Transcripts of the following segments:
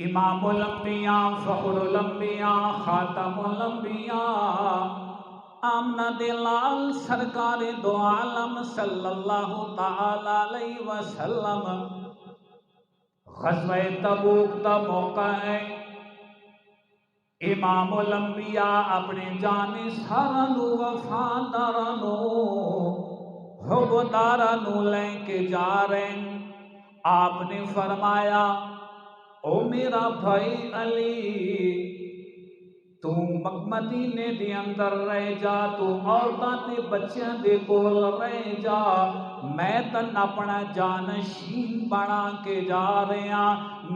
امام الانبیاء فخر الانبیاء خاتم الانبیاء آمنہ دلال سرکار دو عالم صلی اللہ تعالی علیہ وسلم غزوہ تبوک دا موقع ہے۔ امام الانبیاء اپنے جان سارانو وفادارانو حبدارانو لے کے جا رہے ہیں۔ آپ نے فرمایا او میرا بھائی علی، تو مدینے دے اندر رہ جا، تو عورتاں تے بچیاں دے کول رہ جا، میں تن اپنا جانشین بنا کے جا رہا،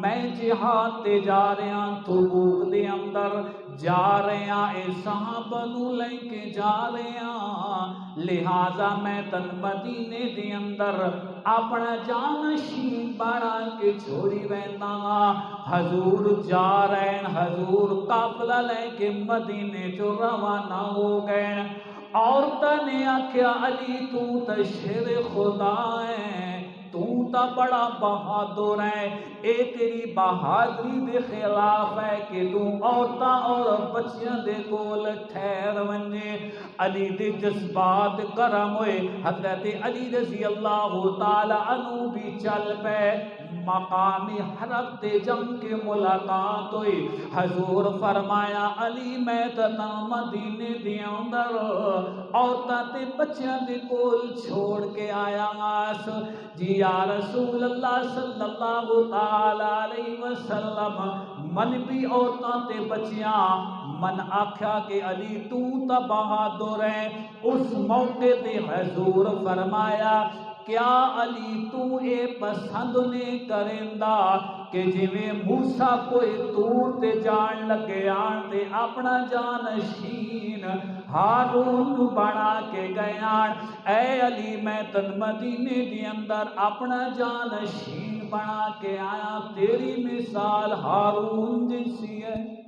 میں جہاد تے جا رہا، تبوک دے اندر جا رہا، اے صحابہ نو لے کے جا رہا، لہذا میں تن مدینے دے اندر اپنا جانشین بنا کے چھوڑی وینا۔ حضور جا رہے ہیں، حضور قافلہ لے کے مدینے جو روانہ ہو گئے۔ عورتاں نے آکھیا علی تو تا شیر خدا ہے، تو تا بڑا بہادر ہے، اے تیری بہادری دے خلاف ہے کہ تو عورتاں اور بچیاں دے کول ٹھہر ونجے۔ علی دے جذبات گرم ہوئے، حضرت علی رضی اللہ تعالی عنہ بھی چل پے، مقام حرم تے جم کے ملاقات ہوئی۔ حضور فرمایا علی میں تن مدینے دے اندر عورتاں تے بچیاں دے کول چھوڑ کے آیا آس۔ جی یا رسول اللہ صلی اللہ تعالی علیہ وسلم، من بھی عورتاں تے بچیاں، من آکھیا کہ علی تو تا بہادر ہے۔ اس موقع تے حضور فرمایا کیا علی تو اے پسند نہیں کریندا کہ جویں موسیٰ کوئی طور تے جان لگے آن تے اپنا جانشین ہارون بنا کے گیان، اے علی میں تن مدینے دی اندر اپنا جانشین بنا کے آیا، تیری مثال ہارون جیسی ہے۔